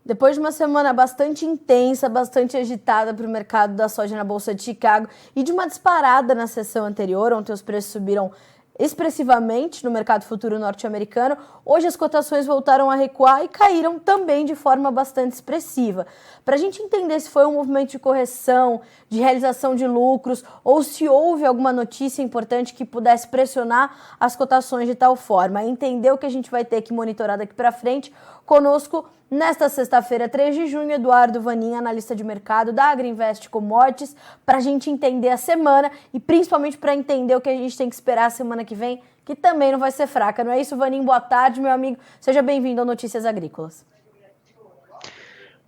Depois de uma semana bastante intensa, bastante agitada para o mercado da soja na Bolsa de Chicago e de uma disparada na sessão anterior, ontem os preços subiram expressivamente no mercado futuro norte-americano, hoje as cotações voltaram a recuar e caíram também de forma bastante expressiva. Para a gente entender se foi um movimento de correção, de realização de lucros, ou se houve alguma notícia importante que pudesse pressionar as cotações de tal forma, entender o que a gente vai ter que monitorar daqui para frente, conosco nesta sexta-feira, 3 de junho, Eduardo Vanin, analista de mercado da Agriinvest Commodities, para a gente entender a semana e principalmente para entender o que a gente tem que esperar a semana que vem, que também não vai ser fraca. Não é isso, Vanin? Boa tarde, meu amigo. Seja bem-vindo ao Notícias Agrícolas.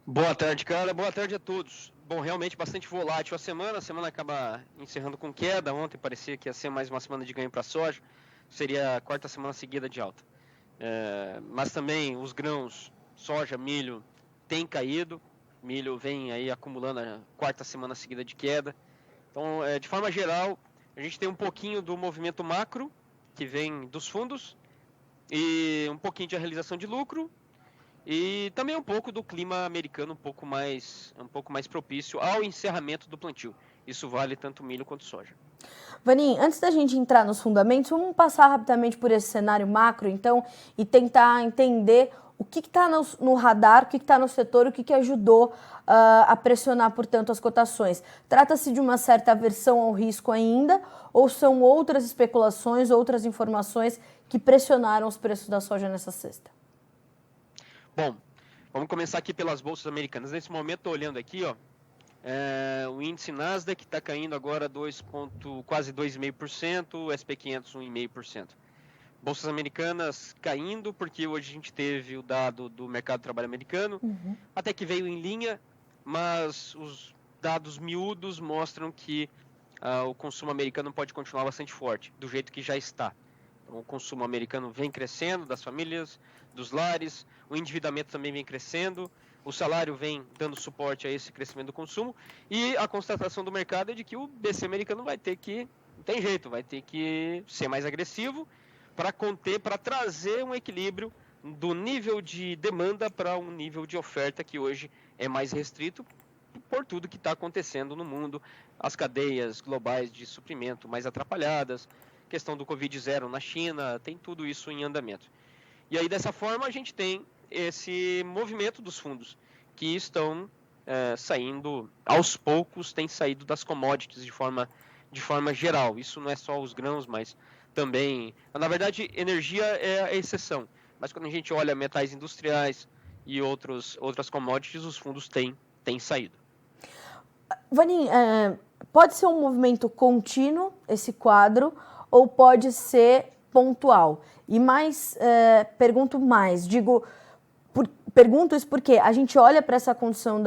Boa tarde, cara. Boa tarde a todos. Bom, realmente bastante volátil a semana acaba encerrando com queda. Ontem parecia que ia ser mais uma semana de ganho para a soja, seria a quarta semana seguida de alta. Mas também os grãos, soja, milho, tem caído. Milho vem aí acumulando a quarta semana seguida de queda. Então, de forma geral, a gente tem um pouquinho do movimento macro, que vem dos fundos, e um pouquinho de realização de lucro, e também um pouco do clima americano um pouco mais propício ao encerramento do plantio. Isso vale tanto milho quanto soja. Vanin, antes da gente entrar nos fundamentos, vamos passar rapidamente por esse cenário macro, então, e tentar entender o que está no radar, o que está no setor, o que ajudou a pressionar, portanto, as cotações. Trata-se de uma certa aversão ao risco ainda, ou são outras especulações, outras informações que pressionaram os preços da soja nessa sexta? Bom, vamos começar aqui pelas bolsas americanas. Nesse momento, estou olhando aqui, ó, o índice Nasdaq está caindo agora quase 2,5%, o SP500 1,5%. Bolsas americanas caindo, porque hoje a gente teve o dado do mercado de trabalho americano, até que veio em linha, mas os dados miúdos mostram que o consumo americano pode continuar bastante forte, do jeito que já está. Então, o consumo americano vem crescendo, das famílias, dos lares, o endividamento também vem crescendo, o salário vem dando suporte a esse crescimento do consumo, e a constatação do mercado é de que o BC americano vai ter que ser mais agressivo, para conter, para trazer um equilíbrio do nível de demanda para um nível de oferta que hoje é mais restrito por tudo que está acontecendo no mundo, as cadeias globais de suprimento mais atrapalhadas, questão do Covid-0 na China, tem tudo isso em andamento. E aí, dessa forma, a gente tem esse movimento dos fundos que estão saindo, aos poucos, tem saído das commodities de forma geral. Isso não é só os grãos, mas também, na verdade, energia é a exceção, mas quando a gente olha metais industriais e outras commodities, os fundos têm saído. Vanin, pode ser um movimento contínuo, esse quadro, ou pode ser pontual? E pergunto isso porque a gente olha para essa condição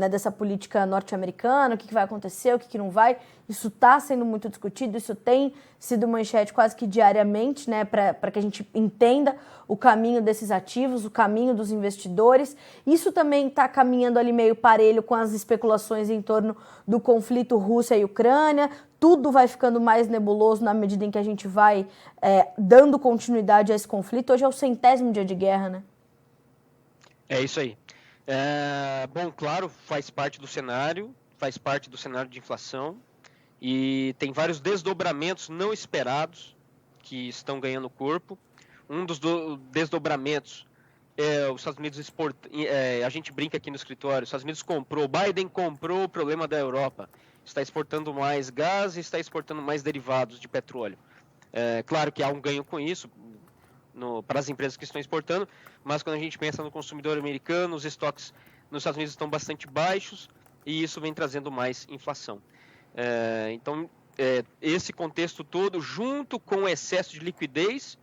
dessa política norte-americana, o que vai acontecer, o que não vai, isso está sendo muito discutido, isso tem sido manchete quase que diariamente, né, para que a gente entenda o caminho desses ativos, o caminho dos investidores. Isso também está caminhando ali meio parelho com as especulações em torno do conflito Rússia e Ucrânia. Tudo vai ficando mais nebuloso na medida em que a gente vai dando continuidade a esse conflito. Hoje é o 100º dia de guerra, né? É isso aí. Bom, claro, faz parte do cenário de inflação, e tem vários desdobramentos não esperados que estão ganhando corpo. Um dos desdobramentos é os Estados Unidos a gente brinca aqui no escritório, os Estados Unidos Biden comprou o problema da Europa, está exportando mais gás e está exportando mais derivados de petróleo. Claro que há um ganho com isso, para as empresas que estão exportando, mas quando a gente pensa no consumidor americano, os estoques nos Estados Unidos estão bastante baixos e isso vem trazendo mais inflação. Então, esse contexto todo, junto com o excesso de liquidez,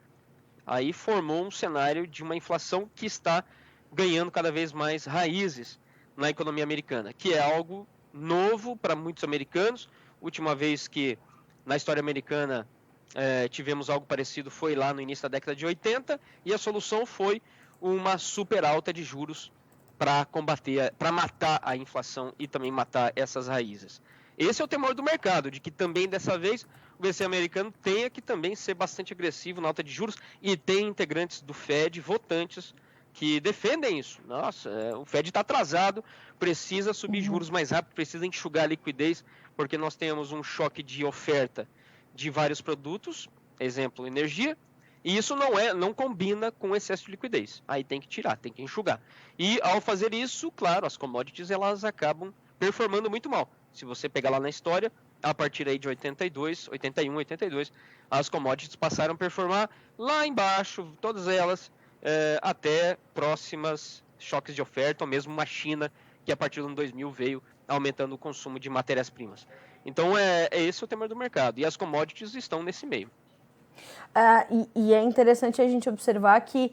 aí formou um cenário de uma inflação que está ganhando cada vez mais raízes na economia americana, que é algo novo para muitos americanos. Última vez que na história americana tivemos algo parecido foi lá no início da década de 80, e a solução foi uma super alta de juros para matar a inflação e também matar essas raízes. Esse é o temor do mercado, de que também dessa vez o BC americano tenha que também ser bastante agressivo na alta de juros, e tem integrantes do Fed, votantes, que defendem isso. Nossa, o Fed está atrasado, precisa subir juros mais rápido, precisa enxugar a liquidez, porque nós temos um choque de oferta de vários produtos, exemplo, energia, e isso não combina com excesso de liquidez. Aí tem que tirar, tem que enxugar. E ao fazer isso, claro, as commodities elas acabam performando muito mal. Se você pegar lá na história, a partir aí de 82, 81, 82, as commodities passaram a performar lá embaixo, todas elas, até próximas choques de oferta, ou mesmo uma China, que a partir do ano 2000 veio aumentando o consumo de matérias-primas. Então, esse o temor do mercado, e as commodities estão nesse meio. E é interessante a gente observar que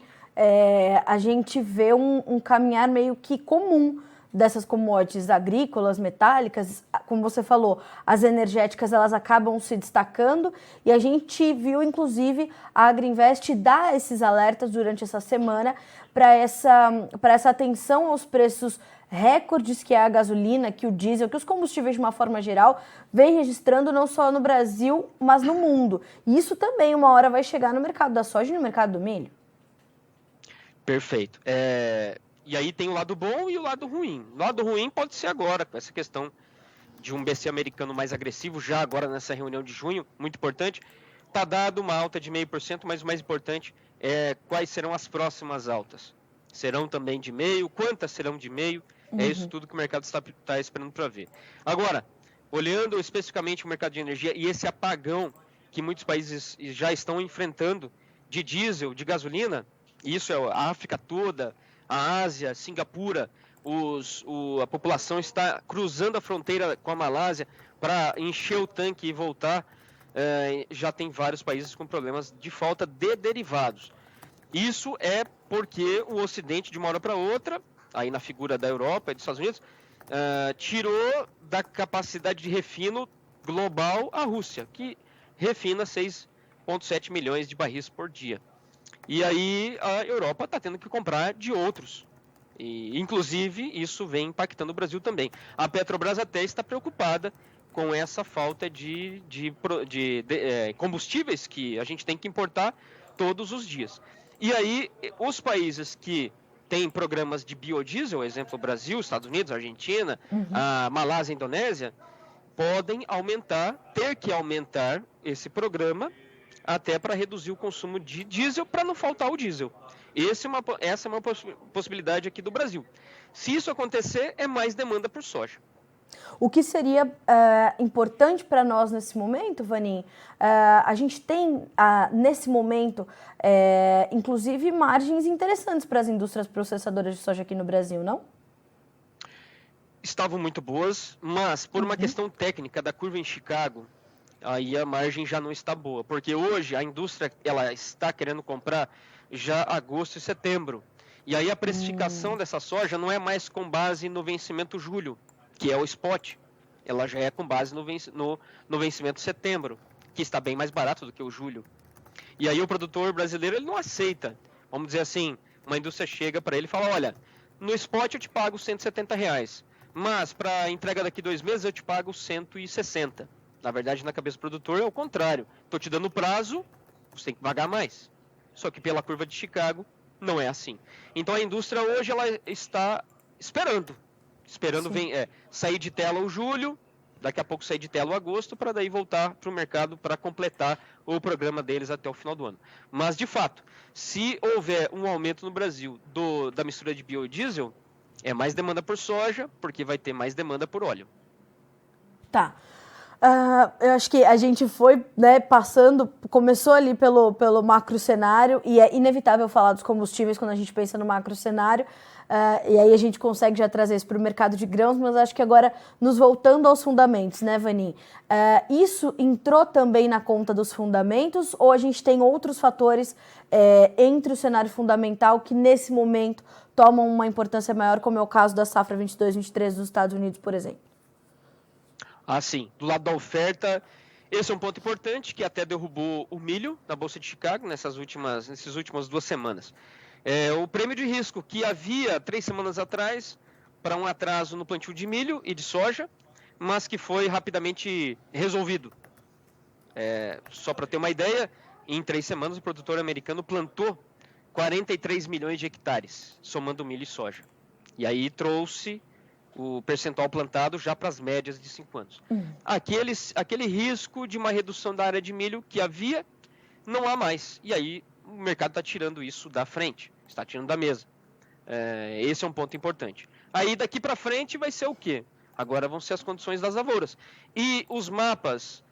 a gente vê um caminhar meio que comum dessas commodities agrícolas, metálicas, como você falou, as energéticas elas acabam se destacando e a gente viu, inclusive, a Agrinvest dar esses alertas durante essa semana para essa atenção aos preços recordes que é a gasolina, que o diesel, que os combustíveis de uma forma geral vem registrando não só no Brasil, mas no mundo. E isso também uma hora vai chegar no mercado da soja e no mercado do milho. Perfeito. E aí tem o lado bom e o lado ruim. O lado ruim pode ser agora, com essa questão de um BC americano mais agressivo, já agora nessa reunião de junho, muito importante. Está dado uma alta de 0,5%, mas o mais importante é quais serão as próximas altas. Serão também de 0,5%? Quantas serão de 0,5%? É isso tudo que o mercado está esperando para ver. Agora, olhando especificamente o mercado de energia e esse apagão que muitos países já estão enfrentando de diesel, de gasolina, isso é a África toda, a Ásia, Singapura, a população está cruzando a fronteira com a Malásia para encher o tanque e voltar. Já tem vários países com problemas de falta de derivados. Isso é porque o Ocidente, de uma hora para outra, aí na figura da Europa e dos Estados Unidos, tirou da capacidade de refino global a Rússia, que refina 6,7 milhões de barris por dia. E aí a Europa está tendo que comprar de outros. E, inclusive, isso vem impactando o Brasil também. A Petrobras até está preocupada com essa falta de combustíveis que a gente tem que importar todos os dias. E aí, os países que têm programas de biodiesel, exemplo, Brasil, Estados Unidos, Argentina, a Malásia, a Indonésia, podem ter que aumentar esse programa até para reduzir o consumo de diesel, para não faltar o diesel. Essa é uma possibilidade aqui do Brasil. Se isso acontecer, é mais demanda por soja. O que seria importante para nós nesse momento, Vanin, a gente tem, nesse momento, inclusive, margens interessantes para as indústrias processadoras de soja aqui no Brasil, não? Estavam muito boas, mas por uma questão técnica da curva em Chicago, aí a margem já não está boa, porque hoje a indústria ela está querendo comprar já agosto e setembro. E aí a precificação dessa soja não é mais com base no vencimento julho, que é o spot. Ela já é com base no vencimento setembro, que está bem mais barato do que o julho. E aí o produtor brasileiro ele não aceita. Vamos dizer assim, uma indústria chega para ele e fala, olha, no spot eu te pago R$170, mas para entrega daqui 2 meses eu te pago 160. Na verdade, na cabeça do produtor é o contrário. Estou te dando prazo, você tem que pagar mais. Só que pela curva de Chicago, não é assim. Então a indústria hoje ela está esperando sair de tela o julho, daqui a pouco sair de tela o agosto, para daí voltar para o mercado para completar o programa deles até o final do ano. Mas, de fato, se houver um aumento no Brasil da mistura de biodiesel, é mais demanda por soja, porque vai ter mais demanda por óleo. Tá. Eu acho que a gente foi passando, começou ali pelo macro cenário, e é inevitável falar dos combustíveis quando a gente pensa no macro cenário, e aí a gente consegue já trazer isso para o mercado de grãos, mas acho que agora, nos voltando aos fundamentos, né, Vanin? Isso entrou também na conta dos fundamentos, ou a gente tem outros fatores entre o cenário fundamental que, nesse momento, tomam uma importância maior, como é o caso da safra 22-23 dos Estados Unidos, por exemplo? Sim, do lado da oferta, esse é um ponto importante que até derrubou o milho na Bolsa de Chicago nessas últimas 2 semanas. O prêmio de risco que havia 3 semanas atrás para um atraso no plantio de milho e de soja, mas que foi rapidamente resolvido. Só para ter uma ideia, em 3 semanas o produtor americano plantou 43 milhões de hectares, somando milho e soja. E aí trouxe o percentual plantado já para as médias de 5 anos. Aquele risco de uma redução da área de milho que havia, não há mais. E aí o mercado está tirando isso da frente, está tirando da mesa. Esse é um ponto importante. Aí daqui para frente vai ser o quê? Agora vão ser as condições das lavouras. E os mapas,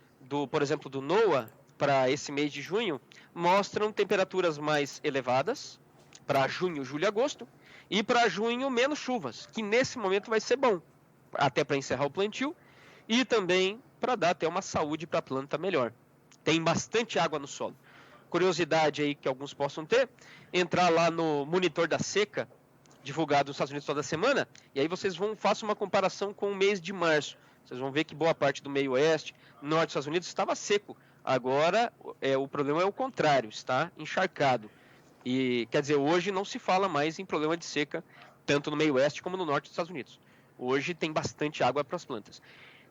por exemplo, do NOAA, para esse mês de junho, mostram temperaturas mais elevadas para junho, julho e agosto, e para junho menos chuvas, que nesse momento vai ser bom, até para encerrar o plantio, e também para dar até uma saúde para a planta melhor. Tem bastante água no solo. Curiosidade aí que alguns possam ter, entrar lá no monitor da seca, divulgado nos Estados Unidos toda semana, e aí vocês façam uma comparação com o mês de março. Vocês vão ver que boa parte do meio oeste, norte dos Estados Unidos, estava seco. Agora, o problema é o contrário, está encharcado. E, quer dizer, hoje não se fala mais em problema de seca, tanto no meio oeste como no norte dos Estados Unidos. Hoje tem bastante água para as plantas.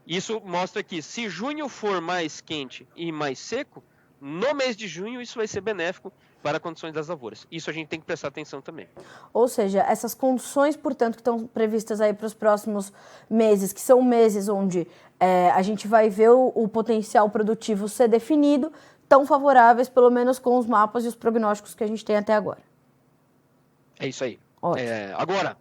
Isso mostra que se junho for mais quente e mais seco, no mês de junho isso vai ser benéfico para condições das lavouras. Isso a gente tem que prestar atenção também. Ou seja, essas condições, portanto, que estão previstas aí para os próximos meses, que são meses onde a gente vai ver o potencial produtivo ser definido, tão favoráveis, pelo menos com os mapas e os prognósticos que a gente tem até agora. É isso aí. Ótimo. Agora,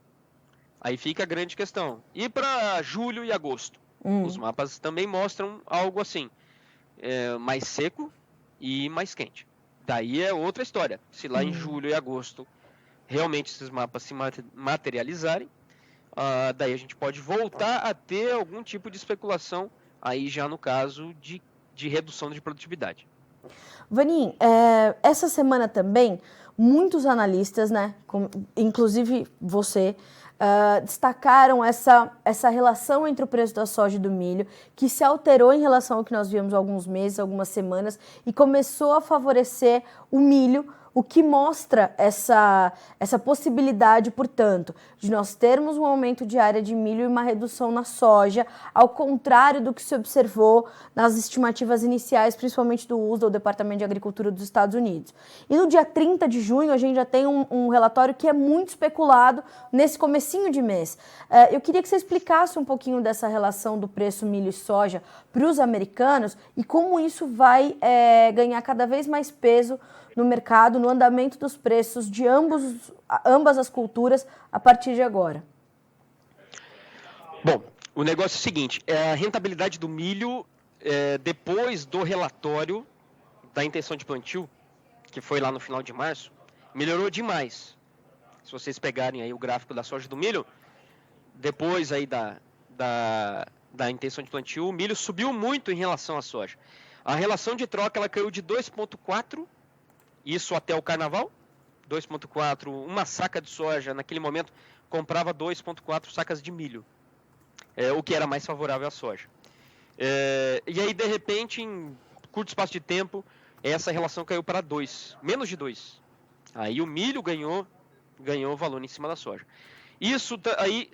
aí fica a grande questão. E para julho e agosto? Os mapas também mostram algo assim, mais seco e mais quente. Daí é outra história. Se lá em julho e agosto realmente esses mapas se materializarem, daí a gente pode voltar a ter algum tipo de especulação, aí já no caso de redução de produtividade. Vanim, essa semana também, muitos analistas, né, inclusive você, destacaram essa relação entre o preço da soja e do milho, que se alterou em relação ao que nós vimos há alguns meses, algumas semanas, e começou a favorecer o milho, o que mostra essa possibilidade, portanto, de nós termos um aumento de área de milho e uma redução na soja, ao contrário do que se observou nas estimativas iniciais, principalmente do USDA, o Departamento de Agricultura dos Estados Unidos. E no dia 30 de junho, a gente já tem um relatório que é muito especulado nesse comecinho de mês. Eu queria que você explicasse um pouquinho dessa relação do preço milho e soja para os americanos e como isso vai ganhar cada vez mais peso no mercado, no andamento dos preços de ambas as culturas a partir de agora. Bom, o negócio é o seguinte, a rentabilidade do milho, depois do relatório da intenção de plantio, que foi lá no final de março, melhorou demais. Se vocês pegarem aí o gráfico da soja e do milho, depois aí da intenção de plantio, o milho subiu muito em relação à soja. A relação de troca ela caiu de 2,4, isso até o carnaval, 2,4, uma saca de soja, naquele momento, comprava 2,4 sacas de milho, o que era mais favorável à soja. E aí, de repente, em curto espaço de tempo, essa relação caiu para 2, menos de 2. Aí o milho ganhou valor em cima da soja. Isso aí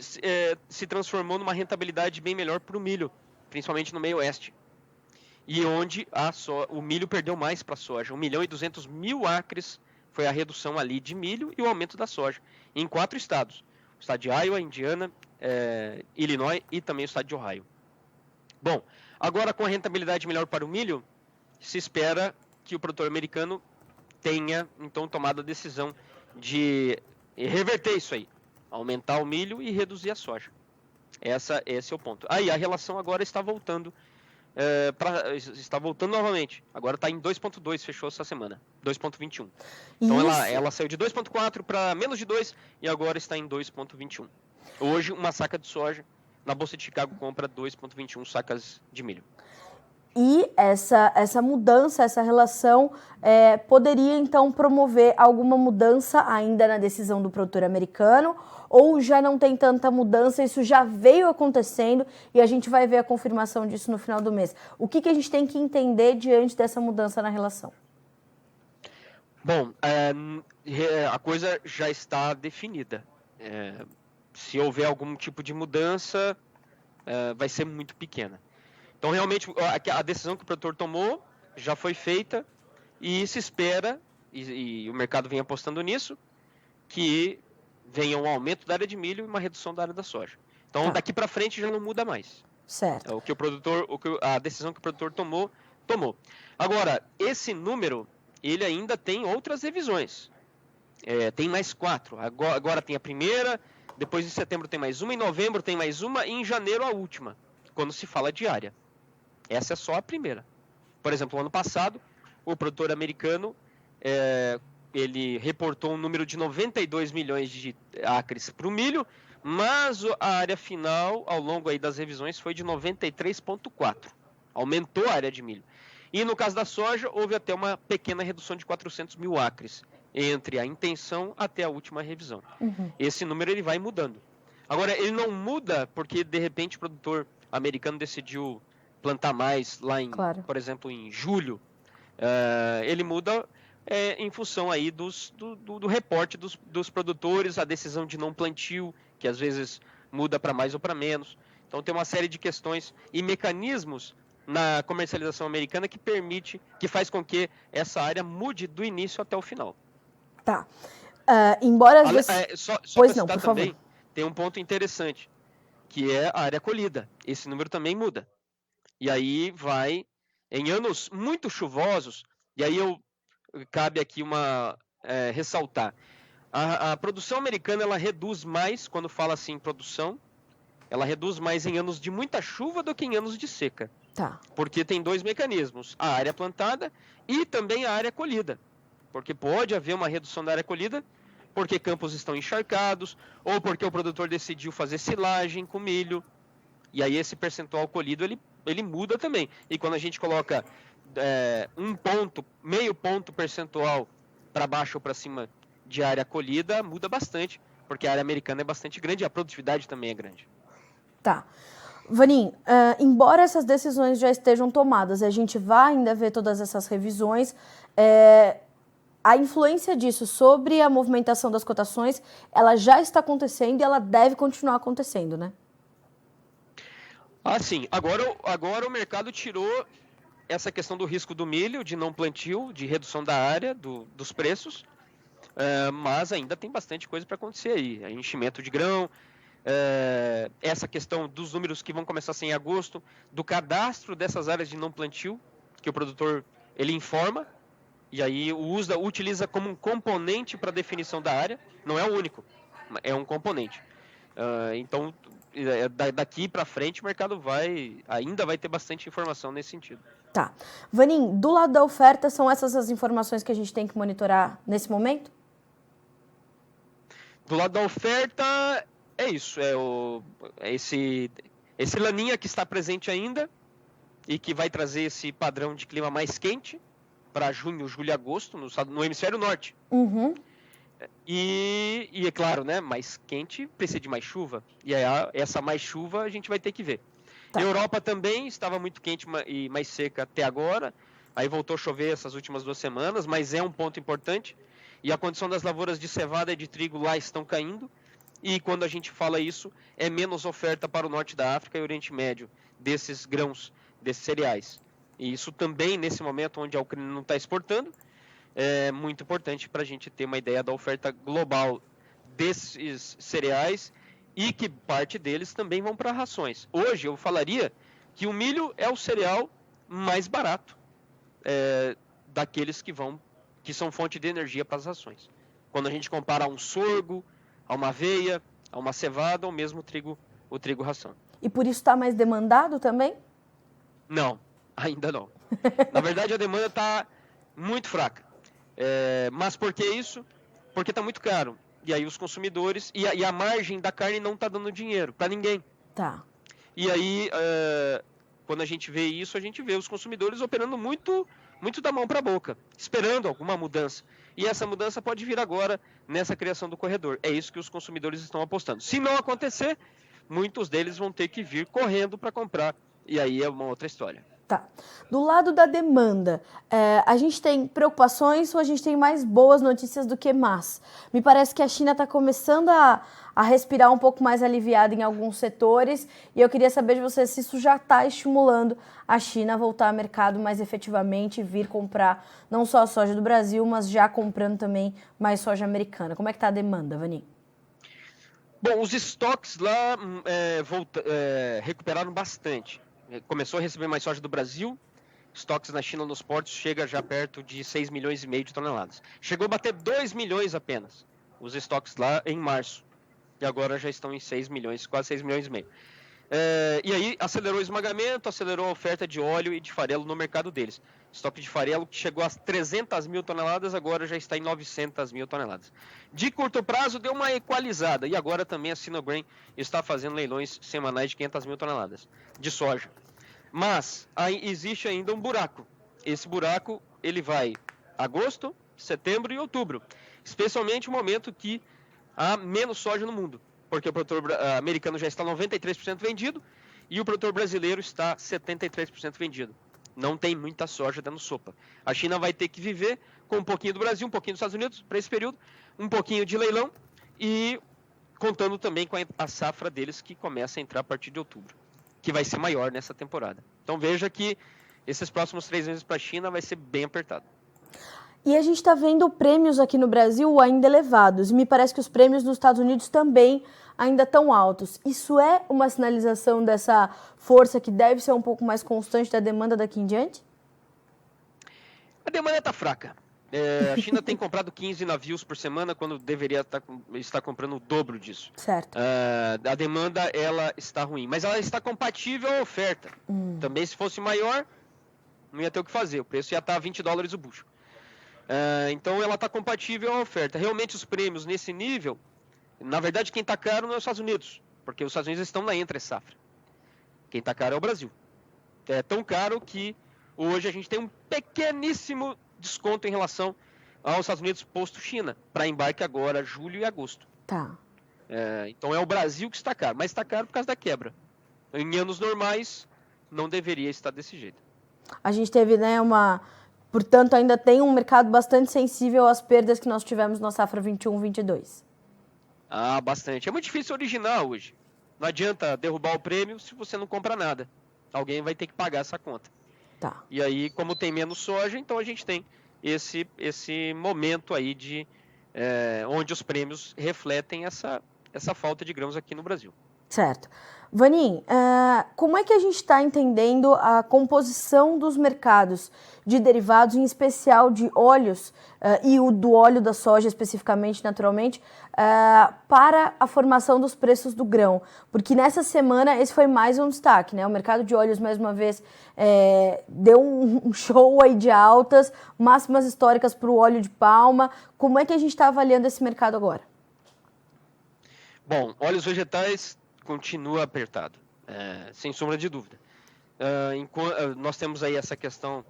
se transformou numa rentabilidade bem melhor para o milho, principalmente no meio oeste. E onde o milho perdeu mais para a soja. 1.200.000 acres foi a redução ali de milho e o aumento da soja. Em 4 estados. O estado de Iowa, Indiana, Illinois e também o estado de Ohio. Bom, agora com a rentabilidade melhor para o milho, se espera que o produtor americano tenha, então, tomado a decisão de reverter isso aí. Aumentar o milho e reduzir a soja. Esse é o ponto. Aí a relação agora está voltando. Está voltando novamente. Agora está em 2,2, fechou essa semana. 2,21. Então ela saiu de 2,4 para menos de 2 e agora está em 2,21. Hoje, uma saca de soja na Bolsa de Chicago compra 2,21 sacas de milho. E essa mudança, essa relação poderia então promover alguma mudança ainda na decisão do produtor americano, ou já não tem tanta mudança, isso já veio acontecendo e a gente vai ver a confirmação disso no final do mês. O que a gente tem que entender diante dessa mudança na relação? Bom, a coisa já está definida. Se houver algum tipo de mudança, vai ser muito pequena. Então, realmente, a decisão que o produtor tomou já foi feita e se espera e o mercado vem apostando nisso, que venha um aumento da área de milho e uma redução da área da soja. Então, daqui para frente já não muda mais. Certo. A decisão que o produtor tomou. Agora, esse número, ele ainda tem outras revisões. Tem mais 4. Agora tem a primeira, depois em setembro tem mais uma, em novembro tem mais uma e em janeiro a última, quando se fala de área. Essa é só a primeira. Por exemplo, ano passado, o produtor americano, ele reportou um número de 92 milhões de acres para o milho, mas a área final, ao longo aí das revisões, foi de 93,4. Aumentou a área de milho. E no caso da soja, houve até uma pequena redução de 400 mil acres, entre a intenção até a última revisão. Uhum. Esse número ele vai mudando. Agora, ele não muda porque, de repente, o produtor americano decidiu plantar mais lá, por exemplo, em julho. Ele muda em função aí do reporte dos produtores, a decisão de não plantio, que às vezes muda para mais ou para menos. Então, tem uma série de questões e mecanismos na comercialização americana que faz com que essa área mude do início até o final. Tá. Embora... Só pois para não, citar por também, favor. tem um ponto interessante, que é a área colhida. Esse número também muda. E aí vai, em anos muito chuvosos, e aí cabe aqui ressaltar, a produção americana ela reduz mais, quando fala assim em produção, ela reduz mais em anos de muita chuva do que em anos de seca. Tá. Porque tem 2 mecanismos, a área plantada e também a área colhida. Porque pode haver uma redução da área colhida, porque campos estão encharcados, ou porque o produtor decidiu fazer silagem com milho, e aí esse percentual colhido ele muda também. E quando a gente coloca meio ponto percentual para baixo ou para cima de área colhida, muda bastante, porque a área americana é bastante grande e a produtividade também é grande. Tá. Vanim, embora essas decisões já estejam tomadas, a gente vai ainda ver todas essas revisões, a influência disso sobre a movimentação das cotações, ela já está acontecendo e ela deve continuar acontecendo, né? Sim. Agora o mercado tirou essa questão do risco do milho, de não plantio, de redução da área, dos preços, mas ainda tem bastante coisa para acontecer aí. Enchimento de grão, essa questão dos números que vão começar a ser em agosto, do cadastro dessas áreas de não plantio, que o produtor ele informa, e aí utiliza como um componente para definição da área, não é o único, é um componente. Então, daqui para frente o mercado ainda vai ter bastante informação nesse sentido. Tá. Vanim, do lado da oferta, são essas as informações que a gente tem que monitorar nesse momento? Do lado da oferta, é isso. Esse laninha que está presente ainda e que vai trazer esse padrão de clima mais quente para junho, julho e agosto no hemisfério norte. Uhum. E é claro, né, mais quente precisa de mais chuva. E aí, essa mais chuva a gente vai ter que ver. Tá. A Europa também estava muito quente e mais seca até agora. Aí voltou a chover essas últimas 2 semanas, mas é um ponto importante. E a condição das lavouras de cevada e de trigo lá estão caindo. E quando a gente fala isso, é menos oferta para o norte da África e Oriente Médio desses grãos, desses cereais. E isso também, nesse momento onde a Ucrânia não está exportando, é muito importante para a gente ter uma ideia da oferta global desses cereais e que parte deles também vão para rações. Hoje eu falaria que o milho é o cereal mais barato daqueles que são fonte de energia para as rações. Quando a gente compara a um sorgo, a uma aveia, a uma cevada ou mesmo o trigo ração. E por isso está mais demandado também? Não, ainda não. Na verdade, a demanda está muito fraca. Mas por que isso? Porque está muito caro. E aí os consumidores... E a margem da carne não está dando dinheiro para ninguém. Tá. E aí, quando a gente vê isso, a gente vê os consumidores operando muito da mão para a boca, esperando alguma mudança. E essa mudança pode vir agora nessa criação do corredor. É isso que os consumidores estão apostando. Se não acontecer, muitos deles vão ter que vir correndo para comprar. E aí é uma outra história. Tá. Do lado da demanda, a gente tem preocupações ou a gente tem mais boas notícias do que más? Me parece que a China está começando a respirar um pouco mais aliviada em alguns setores e eu queria saber de você se isso já está estimulando a China a voltar ao mercado mais efetivamente e vir comprar não só a soja do Brasil, mas já comprando também mais soja americana. Como é que está a demanda, Vanin? Bom, os estoques lá recuperaram bastante. Começou a receber mais soja do Brasil, estoques na China nos portos chega já perto de 6,5 milhões de toneladas. Chegou a bater 2 milhões apenas, os estoques lá em março. E agora já estão em 6 milhões, quase 6,5 milhões. E aí acelerou o esmagamento, acelerou a oferta de óleo e de farelo no mercado deles. Estoque de farelo que chegou a 300 mil toneladas, agora já está em 900 mil toneladas. De curto prazo deu uma equalizada e agora também a Sinograin está fazendo leilões semanais de 500 mil toneladas de soja. Mas aí existe ainda um buraco. Esse buraco ele vai agosto, setembro e outubro. Especialmente no momento que há menos soja no mundo. Porque o produtor americano já está 93% vendido e o produtor brasileiro está 73% vendido. Não tem muita soja dando sopa. A China vai ter que viver com um pouquinho do Brasil, um pouquinho dos Estados Unidos para esse período, um pouquinho de leilão e contando também com a safra deles que começa a entrar a partir de outubro, que vai ser maior nessa temporada. Então veja que esses próximos 3 meses para a China vai ser bem apertado. E a gente está vendo prêmios aqui no Brasil ainda elevados. E me parece que os prêmios nos Estados Unidos também ainda estão altos. Isso é uma sinalização dessa força que deve ser um pouco mais constante da demanda daqui em diante? A demanda está fraca. A China tem comprado 15 navios por semana, quando deveria estar comprando o dobro disso. Certo. A demanda ela está ruim, mas ela está compatível à oferta. Também se fosse maior, não ia ter o que fazer. O preço ia estar a $20 o bucho. Então ela está compatível à oferta. Realmente os prêmios nesse nível, na verdade quem está caro não é os Estados Unidos, porque os Estados Unidos estão na entre-safra. Quem está caro é o Brasil. É tão caro que hoje a gente tem um pequeníssimo desconto em relação aos Estados Unidos posto China, para embarque agora, julho e agosto. Tá. Então é o Brasil que está caro, mas está caro por causa da quebra. Em anos normais não deveria estar desse jeito. A gente teve, portanto, ainda tem um mercado bastante sensível às perdas que nós tivemos na safra 21-22. Bastante. É muito difícil originar hoje. Não adianta derrubar o prêmio se você não compra nada. Alguém vai ter que pagar essa conta. Tá. E aí, como tem menos soja, então a gente tem esse momento aí onde os prêmios refletem essa falta de grãos aqui no Brasil. Certo. Vanin, como é que a gente está entendendo a composição dos mercados de derivados, em especial de óleos, e o do óleo da soja especificamente, naturalmente, para a formação dos preços do grão? Porque nessa semana esse foi mais um destaque, né? O mercado de óleos, mais uma vez, deu um show aí de altas, máximas históricas para o óleo de palma. Como é que a gente está avaliando esse mercado agora? Bom, óleos vegetais continua apertado, sem sombra de dúvida. Nós temos aí essa questão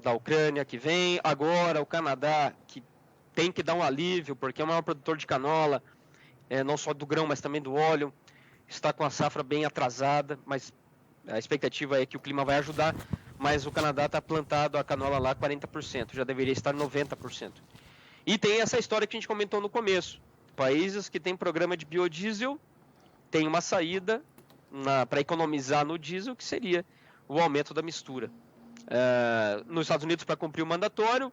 da Ucrânia que vem, agora o Canadá que tem que dar um alívio, porque é o maior produtor de canola, não só do grão, mas também do óleo, está com a safra bem atrasada, mas a expectativa é que o clima vai ajudar, mas o Canadá está plantado a canola lá 40%, já deveria estar 90%. E tem essa história que a gente comentou no começo, países que têm programa de biodiesel, tem uma saída para economizar no diesel, que seria o aumento da mistura. Nos Estados Unidos, para cumprir o mandatório,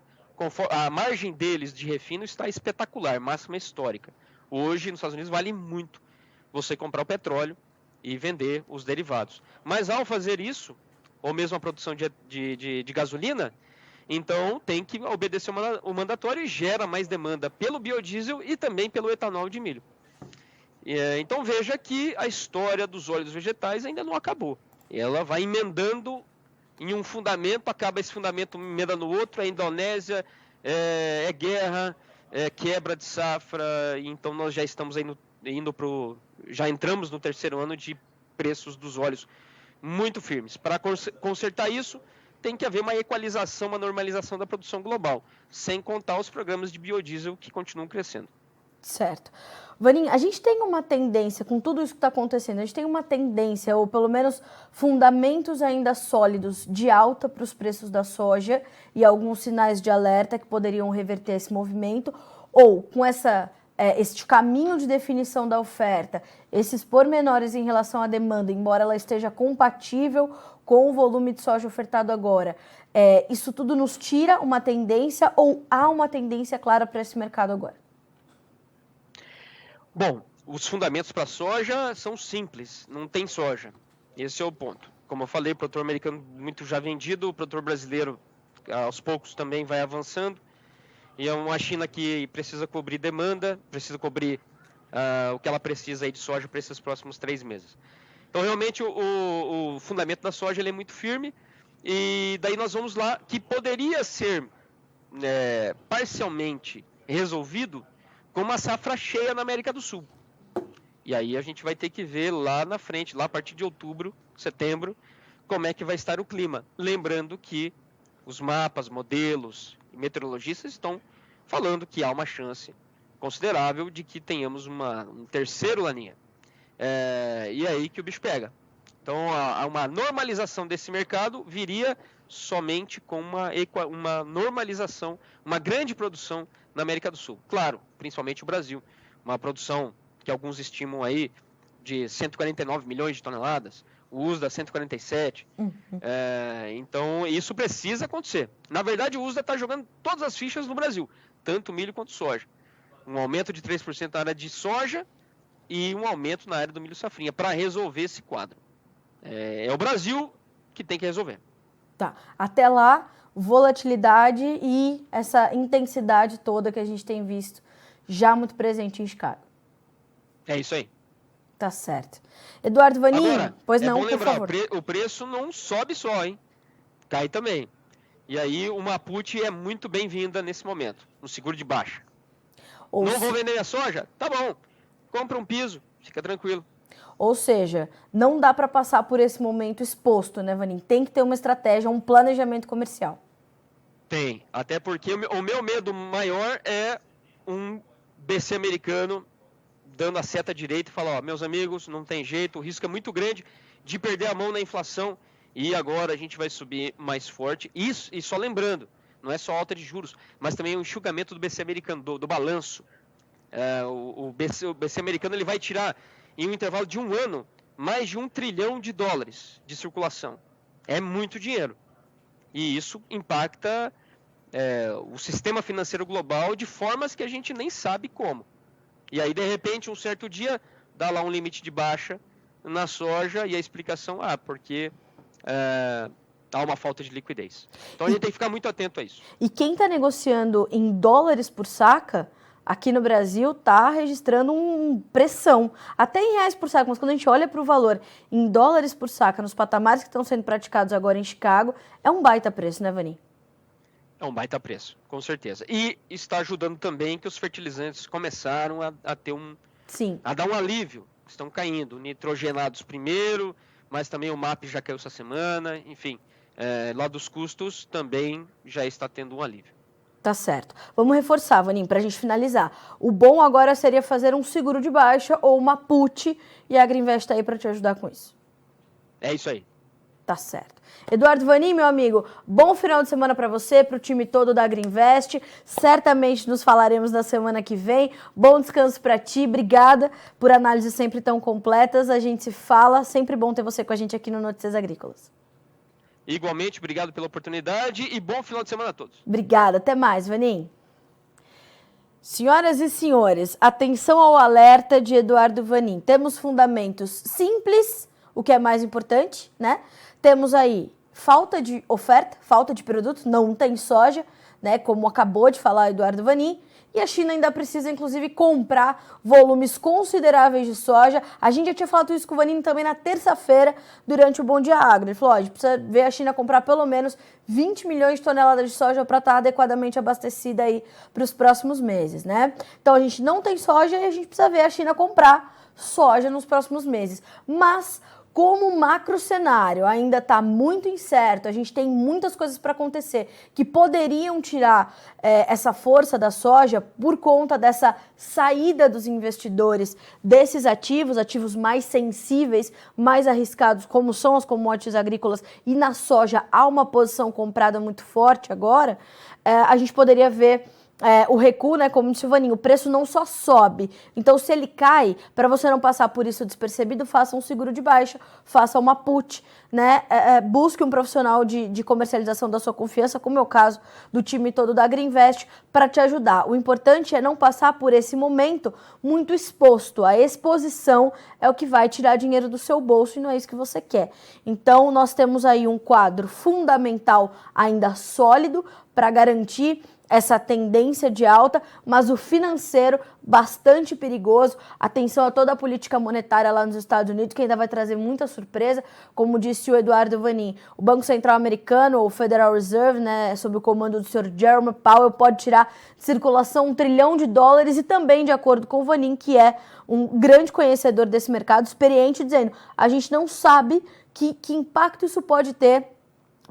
a margem deles de refino está espetacular, máxima histórica. Hoje, nos Estados Unidos, vale muito você comprar o petróleo e vender os derivados. Mas ao fazer isso, ou mesmo a produção de gasolina, então tem que obedecer o mandatório e gera mais demanda pelo biodiesel e também pelo etanol de milho. Então veja que a história dos óleos vegetais ainda não acabou. Ela vai emendando em um fundamento, acaba esse fundamento emenda no outro, a Indonésia, guerra, quebra de safra, então nós já estamos aí já entramos no terceiro ano de preços dos óleos muito firmes. Para consertar isso, tem que haver uma equalização, uma normalização da produção global, sem contar os programas de biodiesel que continuam crescendo. Certo. Vanin, a gente tem uma tendência, com tudo isso que está acontecendo, a gente tem uma tendência, ou pelo menos fundamentos ainda sólidos de alta para os preços da soja e alguns sinais de alerta que poderiam reverter esse movimento, ou com este caminho de definição da oferta, esses pormenores em relação à demanda, embora ela esteja compatível com o volume de soja ofertado agora, isso tudo nos tira uma tendência ou há uma tendência clara para esse mercado agora? Bom, os fundamentos para a soja são simples, não tem soja. Esse é o ponto. Como eu falei, o produtor americano muito já vendido, o produtor brasileiro aos poucos também vai avançando. E é uma China que precisa cobrir demanda, precisa cobrir o que ela precisa aí de soja para esses próximos 3 meses. Então, realmente, o fundamento da soja ele é muito firme. E daí nós vamos lá, que poderia ser parcialmente resolvido com uma safra cheia na América do Sul. E aí a gente vai ter que ver lá na frente, lá a partir de outubro, setembro, como é que vai estar o clima. Lembrando que os mapas, modelos e meteorologistas estão falando que há uma chance considerável de que tenhamos um terceiro laninha. E é aí que o bicho pega. Então, uma normalização desse mercado viria somente com uma normalização, uma grande produção na América do Sul. Claro, principalmente o Brasil. Uma produção que alguns estimam aí de 149 milhões de toneladas, o USDA 147. Então, isso precisa acontecer. Na verdade, o USDA está jogando todas as fichas no Brasil, tanto milho quanto soja. Um aumento de 3% na área de soja e um aumento na área do milho safrinha, para resolver esse quadro. É o Brasil que tem que resolver. Tá. Até lá, volatilidade e essa intensidade toda que a gente tem visto já muito presente em Chicago. É isso aí. Tá certo. Eduardo Vanin, agora, pois não, bom lembrar, por favor. O preço não sobe só, hein? Cai também. E aí uma put é muito bem-vinda nesse momento, no seguro de baixa. Não vou vender a soja? Tá bom. Compra um piso, fica tranquilo. Ou seja, não dá para passar por esse momento exposto, né, Vanin? Tem que ter uma estratégia, um planejamento comercial. Tem. Até porque o meu medo maior é um BC americano dando a seta direita e falar, meus amigos, não tem jeito, o risco é muito grande de perder a mão na inflação e agora a gente vai subir mais forte. Isso, e só lembrando, não é só alta de juros, mas também o enxugamento do BC americano, do balanço. O BC americano ele vai tirar, em um intervalo de 1 ano, mais de $1 trilhão de circulação. É muito dinheiro. E isso impacta o sistema financeiro global de formas que a gente nem sabe como. E aí, de repente, um certo dia, dá lá um limite de baixa na soja e a explicação, porque há uma falta de liquidez. Então, a gente tem que ficar muito atento a isso. E quem está negociando em dólares por saca, aqui no Brasil, está registrando uma pressão. Até em reais por saca, mas quando a gente olha para o valor em dólares por saca, nos patamares que estão sendo praticados agora em Chicago, é um baita preço, né, Vanin? É um baita preço, com certeza. E está ajudando também que os fertilizantes começaram a ter a dar um alívio. Estão caindo, nitrogenados primeiro, mas também o MAP já caiu essa semana. Enfim, lá dos custos também já está tendo um alívio. Tá certo. Vamos reforçar, Vanin, para a gente finalizar. O bom agora seria fazer um seguro de baixa ou uma put e a Agriinvest está aí para te ajudar com isso. É isso aí. Tá certo. Eduardo Vanin, meu amigo, bom final de semana para você, para o time todo da Agriinvest. Certamente nos falaremos na semana que vem. Bom descanso para ti. Obrigada por análises sempre tão completas. A gente se fala. Sempre bom ter você com a gente aqui no Notícias Agrícolas. Igualmente, obrigado pela oportunidade e bom final de semana a todos. Obrigada. Até mais, Vanin. Senhoras e senhores, atenção ao alerta de Eduardo Vanin. Temos fundamentos simples, o que é mais importante, né? Temos aí falta de oferta, falta de produto, não tem soja, né? Como acabou de falar Eduardo Vanin. E a China ainda precisa, inclusive, comprar volumes consideráveis de soja. A gente já tinha falado isso com o Vanin também na terça-feira, durante o Bom Dia Agro. Ele falou, a gente precisa ver a China comprar pelo menos 20 milhões de toneladas de soja para estar adequadamente abastecida aí para os próximos meses, né? Então, a gente não tem soja e a gente precisa ver a China comprar soja nos próximos meses. Mas, Como o macro cenário ainda está muito incerto, a gente tem muitas coisas para acontecer que poderiam tirar essa força da soja por conta dessa saída dos investidores desses ativos mais sensíveis, mais arriscados, como são as commodities agrícolas, e na soja há uma posição comprada muito forte agora, a gente poderia ver o recuo, né, como disse o Vaninho, o preço não só sobe. Então, se ele cai, para você não passar por isso despercebido, faça um seguro de baixa, faça uma put, né, busque um profissional de comercialização da sua confiança, como é o caso do time todo da Agriinvest, para te ajudar. O importante é não passar por esse momento muito exposto. A exposição é o que vai tirar dinheiro do seu bolso e não é isso que você quer. Então, nós temos aí um quadro fundamental ainda sólido para garantir essa tendência de alta, mas o financeiro bastante perigoso. Atenção a toda a política monetária lá nos Estados Unidos, que ainda vai trazer muita surpresa, como disse o Eduardo Vanin. O Banco Central Americano, ou Federal Reserve, né, sob o comando do Sr. Jerome Powell, pode tirar de circulação $1 trilhão e também, de acordo com o Vanin, que é um grande conhecedor desse mercado, experiente, dizendo, a gente não sabe que impacto isso pode ter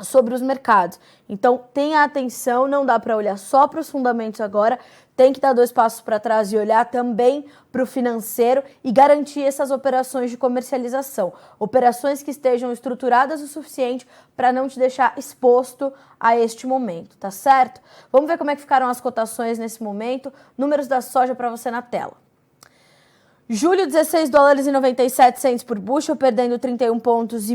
sobre os mercados. Então, tenha atenção, não dá para olhar só para os fundamentos agora, tem que dar 2 passos para trás e olhar também para o financeiro e garantir essas operações de comercialização. Operações que estejam estruturadas o suficiente para não te deixar exposto a este momento, tá certo? Vamos ver como é que ficaram as cotações nesse momento. Números da soja para você na tela. Julho, $16,97 por bushel, perdendo 31,5 pontos.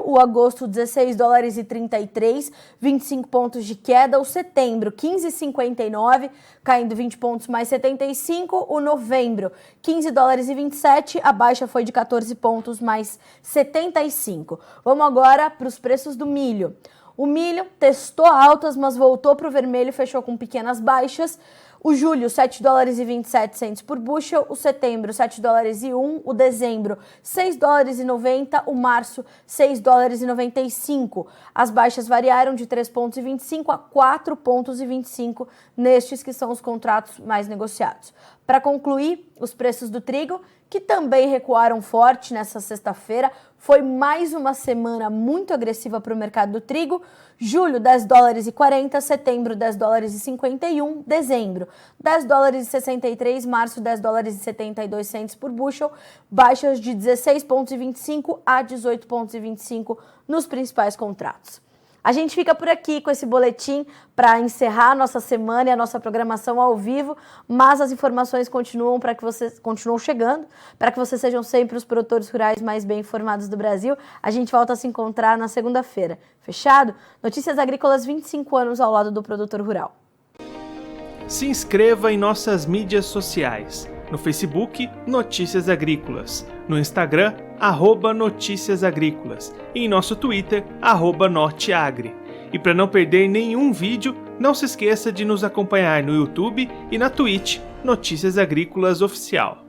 O agosto, $16,33, 25 pontos de queda. O setembro, 15,59, caindo 20 pontos mais 75. O novembro, $15,27, a baixa foi de 14 pontos mais 75. Vamos agora para os preços do milho. O milho testou altas, mas voltou para o vermelho e fechou com pequenas baixas. O julho, $7,27 por bushel, o setembro, $7,01, o dezembro, $6,90, o março, $6,95. As baixas variaram de 3,25 a 4,25 nestes que são os contratos mais negociados. Para concluir, os preços do trigo, que também recuaram forte nessa sexta-feira. Foi mais uma semana muito agressiva para o mercado do trigo. Julho, $10,40, setembro, $10,51, dezembro, $10,63, março, $10,72 por bushel, baixas de 16,25 a 18,25 nos principais contratos. A gente fica por aqui com esse boletim para encerrar a nossa semana e a nossa programação ao vivo, mas as informações continuam chegando, para que vocês sejam sempre os produtores rurais mais bem informados do Brasil. A gente volta a se encontrar na segunda-feira. Fechado? Notícias Agrícolas, 25 anos ao lado do produtor rural. Se inscreva em nossas mídias sociais. No Facebook, Notícias Agrícolas. No Instagram, @Notícias Agrícolas. E em nosso Twitter, @Norteagri. E para não perder nenhum vídeo, não se esqueça de nos acompanhar no YouTube e na Twitch, Notícias Agrícolas Oficial.